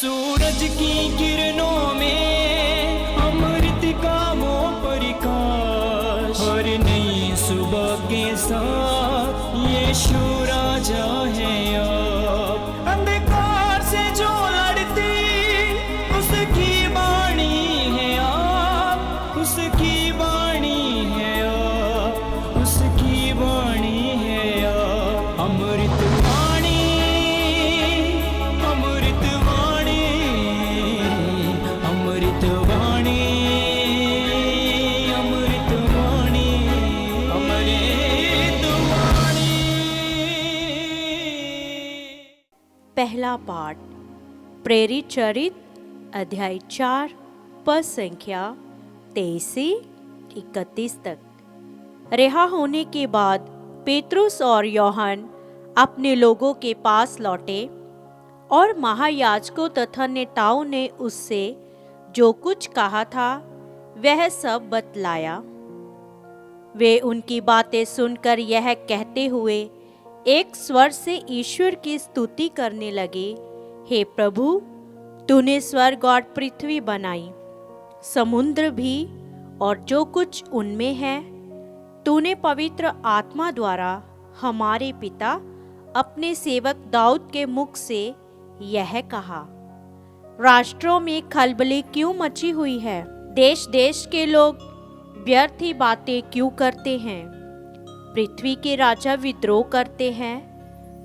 सूरज की किरणों में अमृत का वो प्रकाश, हर नई सुबह के साथ यीशु राजा है अब। अंधकार से जो लड़ती उसकी वाणी है आप, उसकी वाणी है आप, उसकी वाणी है आप। अमृत वाणी, अमृत वाणी, अमृत वाणी, अमृत वाणी, अमृत वाणी। पहला पाठ प्रेरित चरित अध्याय 4 पद संख्या 23 से 31 तक। रिहा होने के बाद पेतरुस और यूहन्ना अपने लोगों के पास लौटे और महायाजकों तथा नेताओं ने उससे जो कुछ कहा था वह सब बतलाया। वे उनकी बातें सुनकर यह कहते हुए एक स्वर से ईश्वर की स्तुति करने लगे, हे प्रभु, तूने स्वर्ग और पृथ्वी बनाई, समुद्र भी और जो कुछ उनमें है। तूने पवित्र आत्मा द्वारा हमारे पिता अपने सेवक दाऊद के मुख से यह कहा, राष्ट्रों में खलबली क्यों मची हुई है? देश देश के लोग व्यर्थ ही बातें क्यों करते हैं? पृथ्वी के राजा विद्रोह करते हैं,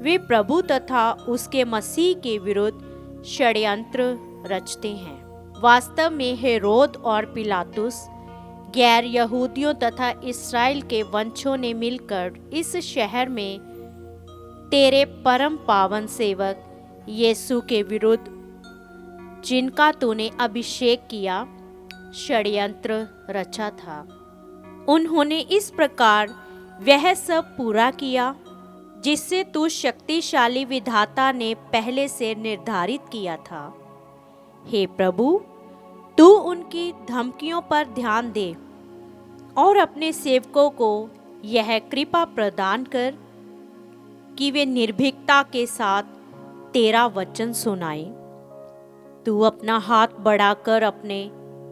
वे प्रभु तथा उसके मसीह के विरुद्ध षड्यंत्र रचते हैं। वास्तव में हेरोद और पिलातुस गैर यहूदियों तथा इस्राएल के वंशों ने मिलकर इस शहर में तेरे परम पावन सेवक यीशु के विरुद्ध, जिनका तूने अभिषेक किया, षड्यंत्र रचा था। उन्होंने इस प्रकार वह सब पूरा किया जिससे तू शक्तिशाली विधाता ने पहले से निर्धारित किया था। हे प्रभु, तू उनकी धमकियों पर ध्यान दे और अपने सेवकों को यह कृपा प्रदान कर कि वे निर्भीकता के साथ तेरा वचन सुनाएं। तू अपना हाथ बढ़ाकर अपने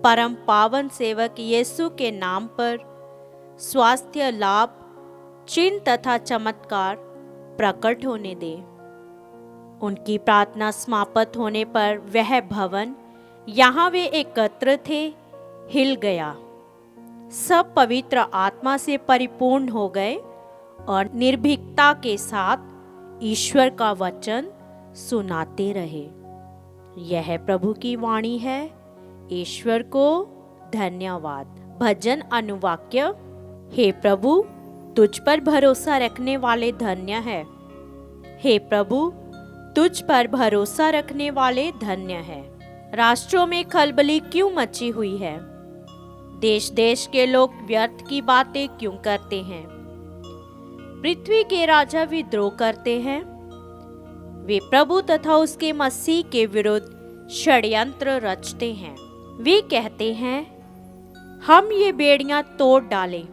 परम पावन सेवक यीशु के नाम पर स्वास्थ्य लाभ, चिन्ह तथा चमत्कार प्रकट होने दे। उनकी प्रार्थना समाप्त होने पर वह भवन, यहाँ वे एकत्र थे, हिल गया। सब पवित्र आत्मा से परिपूर्ण हो गए और निर्भीकता के साथ ईश्वर का वचन सुनाते रहे। यह प्रभु की वाणी है। ईश्वर को धन्यवाद। भजन अनुवाक्य। हे प्रभु, तुझ पर भरोसा रखने वाले धन्य है। हे प्रभु, तुझ पर भरोसा रखने वाले धन्य है। राष्ट्रों में खलबली क्यों मची हुई है? देश देश के लोग व्यर्थ की बातें क्यों करते हैं? पृथ्वी के राजा विद्रोह करते हैं, वे प्रभु तथा उसके मसीह के विरुद्ध षड्यंत्र रचते हैं। वे कहते हैं, हम ये बेड़ियां तोड़ डालें,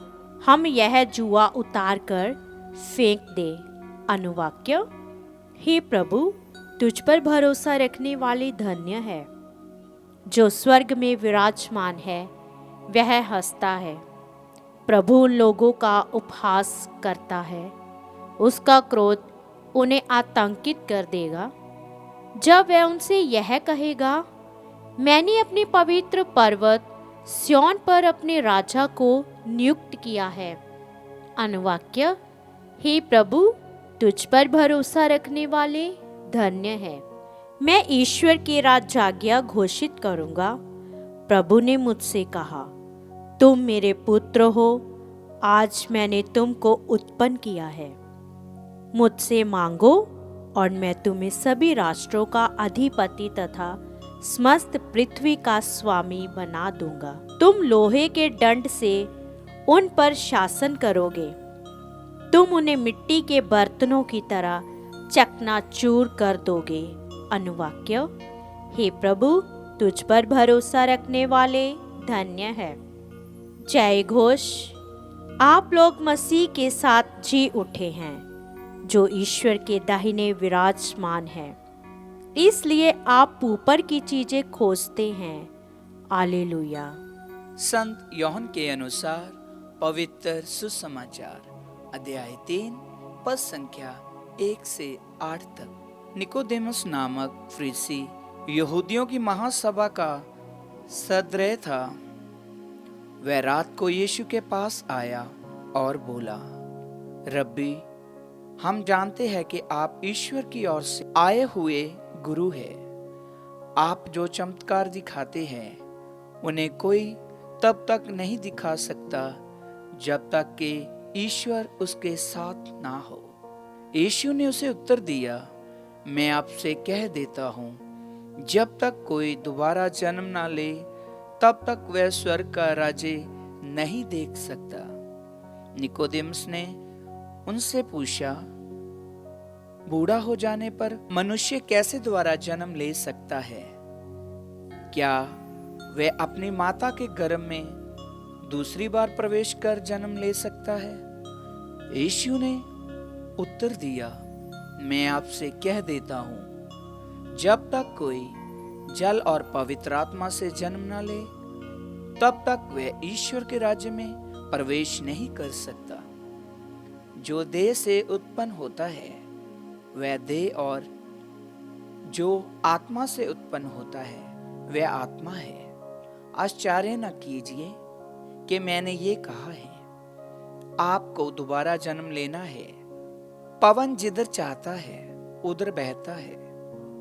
हम यह जुआ उतार कर फेंक दे। अनुवाक्य। हे प्रभु, तुझ पर भरोसा रखने वाले धन्य है। जो स्वर्ग में विराजमान है वह हंसता है। प्रभु उन लोगों का उपहास करता है, उसका क्रोध उन्हें आतंकित कर देगा। जब वह उनसे यह कहेगा, मैंने अपने पवित्र पर्वत सिय्योन पर अपने राजा को नियुक्त किया है। अनुवाक्य। हे प्रभु, तुझ पर भरोसा रखने वाले धन्य है। मैं ईश्वर की राजाज्ञा घोषित करूंगा। प्रभु ने मुझसे कहा, तुम मेरे पुत्र हो, आज मैंने तुमको उत्पन्न किया है। मुझसे मांगो और मैं तुम्हें सभी राष्ट्रों का अधिपति तथा समस्त पृथ्वी का स्वामी बना दूंगा। तुम लोहे के दंड से उन पर शासन करोगे। तुम उन्हें मिट्टी के बर्तनों की तरह चकनाचूर कर दोगे। अनुवाक्य। हे प्रभु, तुझ पर भरोसा रखने वाले धन्य है। जय घोष। आप लोग मसीह के साथ जी उठे हैं, जो ईश्वर के दाहिने विराजमान है। इसलिए आप ऊपर की चीजें खोजते हैं। हालेलुया। संत योहन के अनुसार पवित्र सुसमाचार अध्याय 3 पद संख्या 1 से 8 तक। निकोदेमुस नामक फरीसी यहूदियों की महासभा का सदस्य था। वह रात को यीशु के पास आया और बोला, रब्बी, हम जानते हैं कि आप ईश्वर की ओर से आए हुए गुरु हैं। आप जो चमत्कार दिखाते हैं उन्हें कोई तब तक नहीं दिखा सकता जब तक कि ईश्वर उसके साथ ना हो। यीशु ने उसे उत्तर दिया, मैं आपसे कह देता हूँ, जब तक कोई दोबारा जन्म ना ले तब तक वह स्वर्ग का राज्य नहीं देख सकता। निकोदेमुस ने उनसे पूछा, बूढ़ा हो जाने पर मनुष्य कैसे दोबारा जन्म ले सकता है? क्या वह अपनी माता के गर्भ में दूसरी बार प्रवेश कर जन्म ले सकता है? यीशु ने उत्तर दिया, मैं आपसे कह देता हूं, जब तक कोई जल और पवित्र आत्मा से जन्म न ले तब तक वह ईश्वर के राज्य में प्रवेश नहीं कर सकता। जो देह से उत्पन्न होता है वह देह, और जो आत्मा से उत्पन्न होता है वह आत्मा है। आश्चर्य न कीजिए कि मैंने ये कहा है, आपको दोबारा जन्म लेना है। पवन जिधर चाहता है उधर बहता है।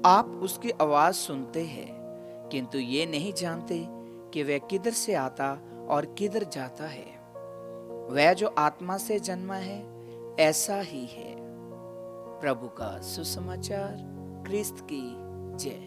आप उसकी आवाज सुनते हैं, किंतु ये नहीं जानते कि वह किधर से आता और किधर जाता है। वह जो आत्मा से जन्मा है ऐसा ही है। प्रभु का सुसमाचार। क्रिस्त की जय।